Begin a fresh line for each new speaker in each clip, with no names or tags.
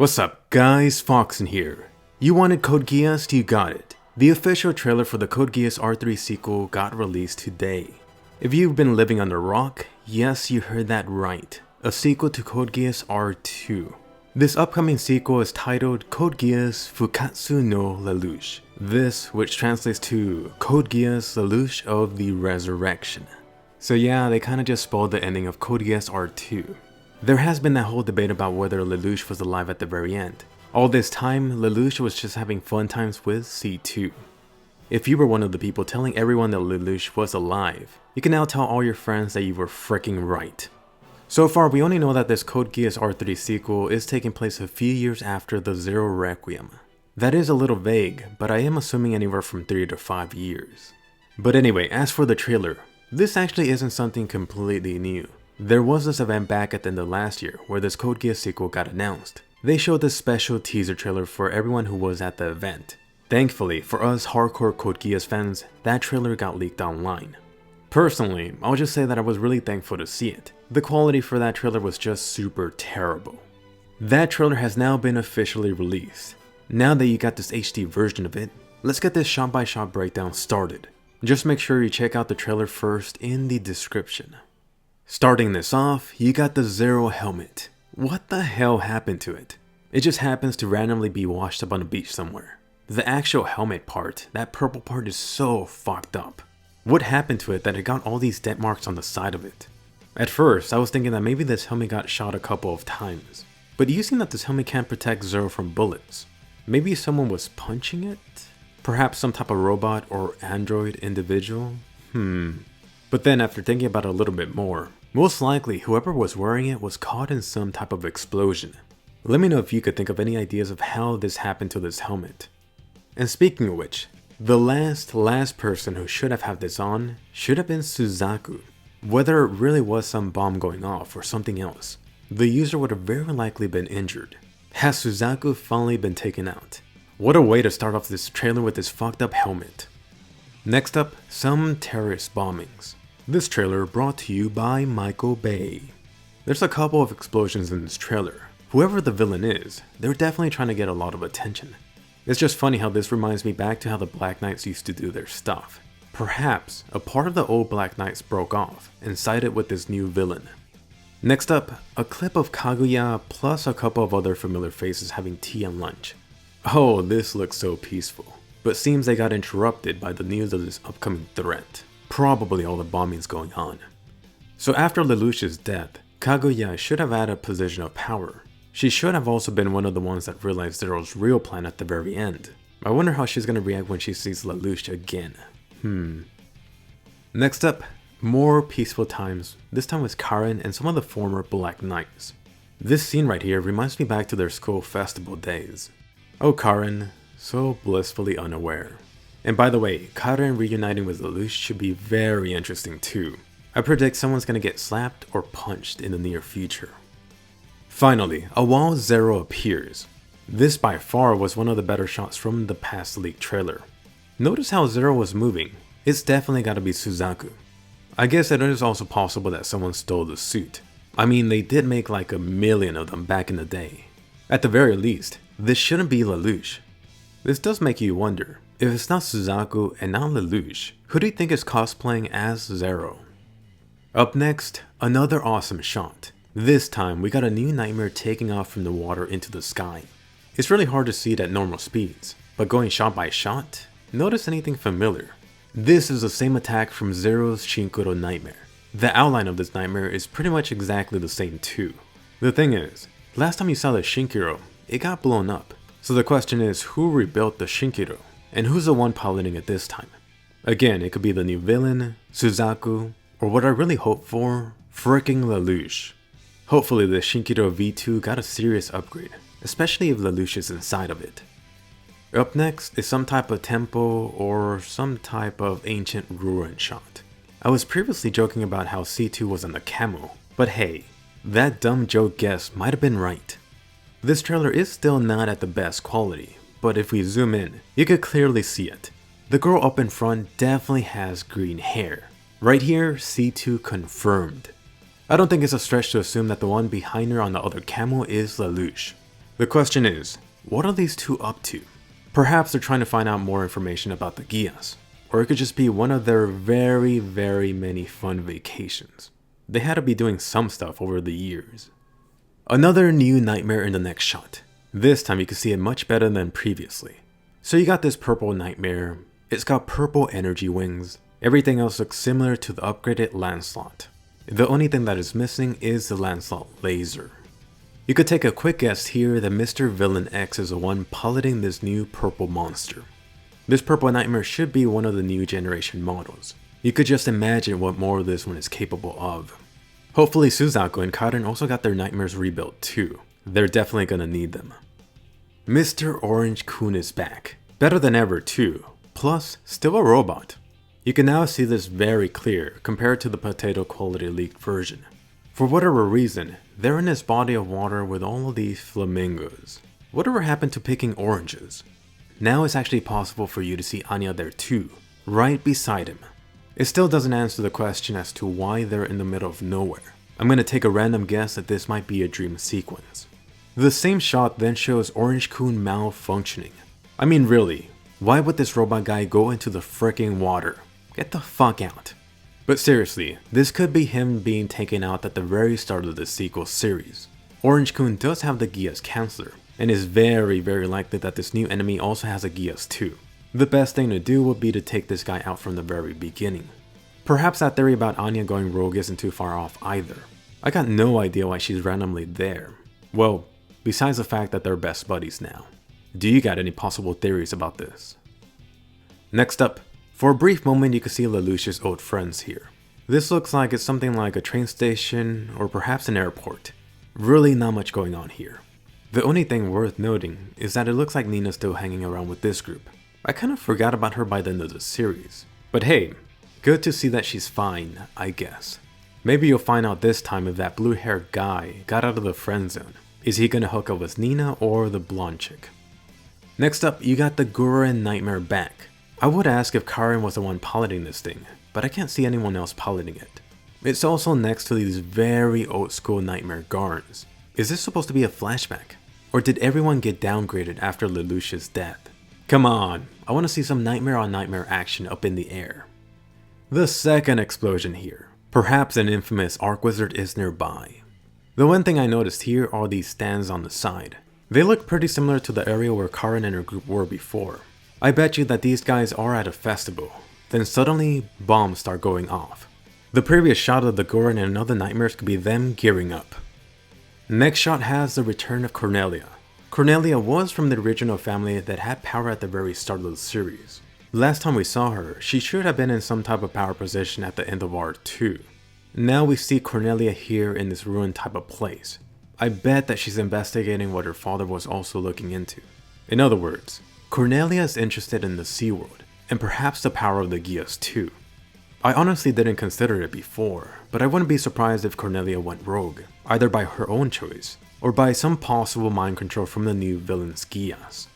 What's up guys, Foxen here. You wanted Code Geass, you got it. The official trailer for the Code Geass R3 sequel got released today. If you've been living under a rock, yes, you heard that right. A sequel to Code Geass R2. This upcoming sequel is titled Code Geass Fukkatsu no Lelouch. This, which translates to Code Geass Lelouch of the Resurrection. So yeah, they kinda just spoiled the ending of Code Geass R2. There has been that whole debate about whether Lelouch was alive at the very end. All this time, Lelouch was just having fun times with C2. If you were one of the people telling everyone that Lelouch was alive, you can now tell all your friends that you were freaking right. So far, we only know that this Code Geass R3 sequel is taking place a few years after the Zero Requiem. That is a little vague, but I am assuming anywhere from 3 to 5 years. But anyway, as for the trailer, this actually isn't something completely new. There was this event back at the end of last year where this Code Geass sequel got announced. They showed this special teaser trailer for everyone who was at the event. Thankfully, for us hardcore Code Geass fans, that trailer got leaked online. Personally, I'll just say that I was really thankful to see it. The quality for that trailer was just super terrible. That trailer has now been officially released. Now that you got this HD version of it, let's get this shot by shot breakdown started. Just make sure you check out the trailer first in the description. Starting this off, you got the Zero helmet. What the hell happened to it? It just happens to randomly be washed up on a beach somewhere. The actual helmet part, that purple part, is so fucked up. What happened to it that it got all these dent marks on the side of it? At first, I was thinking that maybe this helmet got shot a couple of times. But you seem that this helmet can't protect Zero from bullets. Maybe someone was punching it? Perhaps some type of robot or android individual? But then after thinking about it a little bit more, most likely whoever was wearing it was caught in some type of explosion. Let me know if you could think of any ideas of how this happened to this helmet. And speaking of which, the last person who should have had this on should have been Suzaku. Whether it really was some bomb going off or something else, the user would have very likely been injured. Has Suzaku finally been taken out? What a way to start off this trailer with this fucked up helmet. Next up, some terrorist bombings. This trailer brought to you by Michael Bay. There's a couple of explosions in this trailer. Whoever the villain is, they're definitely trying to get a lot of attention. It's just funny how this reminds me back to how the Black Knights used to do their stuff. Perhaps a part of the old Black Knights broke off and sided with this new villain. Next up, a clip of Kaguya plus a couple of other familiar faces having tea and lunch. Oh, this looks so peaceful, but seems they got interrupted by the news of this upcoming threat. Probably all the bombings going on. So after Lelouch's death, Kaguya should have had a position of power. She should have also been one of the ones that realized Zero's real plan at the very end. I wonder how she's gonna react when she sees Lelouch again. Next up, more peaceful times, this time with Karen and some of the former Black Knights. This scene right here reminds me back to their school festival days. Oh Karen, so blissfully unaware. And by the way, Karen reuniting with Lelouch should be very interesting too. I predict someone's gonna get slapped or punched in the near future. Finally, a while Zero appears. This by far was one of the better shots from the past leaked trailer. Notice how Zero was moving. It's definitely gotta be Suzaku. I guess it is also possible that someone stole the suit. I mean, they did make like 1 million of them back in the day. At the very least, this shouldn't be Lelouch. This does make you wonder, if it's not Suzaku and not Lelouch, who do you think is cosplaying as Zero? Up next, another awesome shot. This time we got a new nightmare taking off from the water into the sky. It's really hard to see it at normal speeds, but going shot by shot, notice anything familiar? This is the same attack from Zero's Shinkuro nightmare. The outline of this nightmare is pretty much exactly the same too. The thing is, last time you saw the Shinkuro, it got blown up. So the question is, who rebuilt the Shinkuro? And who's the one piloting it this time? Again, it could be the new villain, Suzaku, or what I really hope for, fricking Lelouch. Hopefully the Shinkiro V2 got a serious upgrade, especially if Lelouch is inside of it. Up next is some type of temple or some type of ancient ruin shot. I was previously joking about how C2 was on the camo, but hey, that dumb joke guess might have been right. This trailer is still not at the best quality, but if we zoom in, you could clearly see it. The girl up in front definitely has green hair. Right here, C2 confirmed. I don't think it's a stretch to assume that the one behind her on the other camo is Lelouch. The question is, what are these two up to? Perhaps they're trying to find out more information about the Geass, or it could just be one of their very many fun vacations. They had to be doing some stuff over the years. Another new nightmare in the next shot. This time you can see it much better than previously. So you got this purple nightmare, it's got purple energy wings, everything else looks similar to the upgraded Lancelot. The only thing that is missing is the Lancelot laser. You could take a quick guess here that Mr. Villain X is the one piloting this new purple monster. This purple nightmare should be one of the new generation models. You could just imagine what more of this one is capable of. Hopefully Suzaku and Karen also got their nightmares rebuilt too. They're definitely gonna need them. Mr. Orange-kun is back. Better than ever too. Plus, still a robot. You can now see this very clear compared to the potato quality leaked version. For whatever reason, they're in this body of water with all of these flamingos. Whatever happened to picking oranges? Now it's actually possible for you to see Anya there too, right beside him. It still doesn't answer the question as to why they're in the middle of nowhere. I'm gonna take a random guess that this might be a dream sequence. The same shot then shows Orange-kun malfunctioning. I mean really, why would this robot guy go into the fricking water? Get the fuck out. But seriously, this could be him being taken out at the very start of the sequel series. Orange-kun does have the Geass Counselor, and is very likely that this new enemy also has a Geass too. The best thing to do would be to take this guy out from the very beginning. Perhaps that theory about Anya going rogue isn't too far off either. I got no idea why she's randomly there. Well, besides the fact that they're best buddies now. Do you got any possible theories about this? Next up, for a brief moment you can see Lelouch's old friends here. This looks like it's something like a train station or perhaps an airport. Really not much going on here. The only thing worth noting is that it looks like Nina's still hanging around with this group. I kind of forgot about her by the end of the series. But hey, good to see that she's fine, I guess. Maybe you'll find out this time if that blue-haired guy got out of the friend zone. Is he gonna hook up with Nina or the blonde chick? Next up, you got the Gurren Nightmare back. I would ask if Karen was the one piloting this thing, but I can't see anyone else piloting it. It's also next to these very old school Nightmare Garns. Is this supposed to be a flashback? Or did everyone get downgraded after Lelouch's death? Come on, I want to see some Nightmare on Nightmare action up in the air. The second explosion here. Perhaps an infamous Arc Wizard is nearby. The one thing I noticed here are these stands on the side. They look pretty similar to the area where Karen and her group were before. I bet you that these guys are at a festival. Then suddenly, bombs start going off. The previous shot of the Gurren and other nightmares could be them gearing up. Next shot has the return of Cornelia. Cornelia was from the original family that had power at the very start of the series. Last time we saw her, she should have been in some type of power position at the end of R2. Now we see Cornelia here in this ruined type of place. I bet that she's investigating what her father was also looking into. In other words, Cornelia is interested in the Sea World, and perhaps the power of the Geass too. I honestly didn't consider it before, but I wouldn't be surprised if Cornelia went rogue, either by her own choice, or by some possible mind control from the new villain's Geass.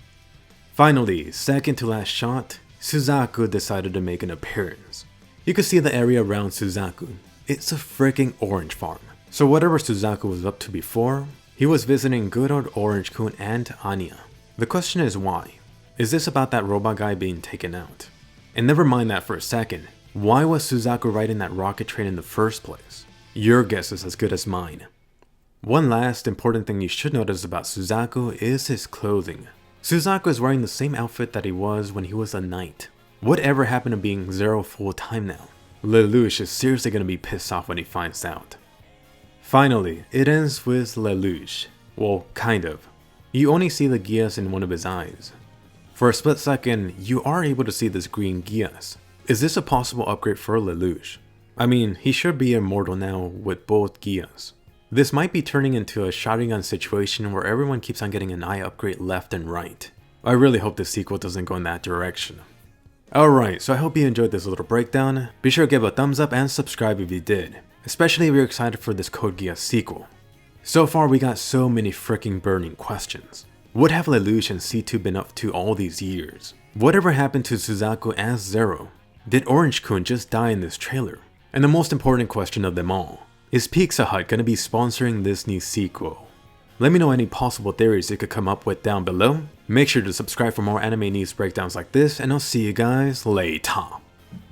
Finally, second to last shot, Suzaku decided to make an appearance. You can see the area around Suzaku. It's a freaking orange farm. So whatever Suzaku was up to before, he was visiting good old Orange-kun and Anya. The question is why? Is this about that robot guy being taken out? And never mind that for a second, why was Suzaku riding that rocket train in the first place? Your guess is as good as mine. One last important thing you should notice about Suzaku is his clothing. Suzaku is wearing the same outfit that he was when he was a knight. Whatever happened to being Zero full time now? Lelouch is seriously gonna be pissed off when he finds out. Finally, it ends with Lelouch. Well, kind of. You only see the Geass in one of his eyes. For a split second, you are able to see this green Geass. Is this a possible upgrade for Lelouch? I mean, he should be immortal now with both Geass. This might be turning into a Sharingan situation where everyone keeps on getting an eye upgrade left and right. I really hope this sequel doesn't go in that direction. Alright, so I hope you enjoyed this little breakdown. Be sure to give a thumbs up and subscribe if you did, especially if you're excited for this Code Geass sequel. So far we got so many freaking burning questions. What have Lelouch and C2 been up to all these years? Whatever happened to Suzaku as Zero? Did Orange-kun just die in this trailer? And the most important question of them all, is Pizza Hut gonna be sponsoring this new sequel? Let me know any possible theories you could come up with down below. Make sure to subscribe for more anime news breakdowns like this, and I'll see you guys later.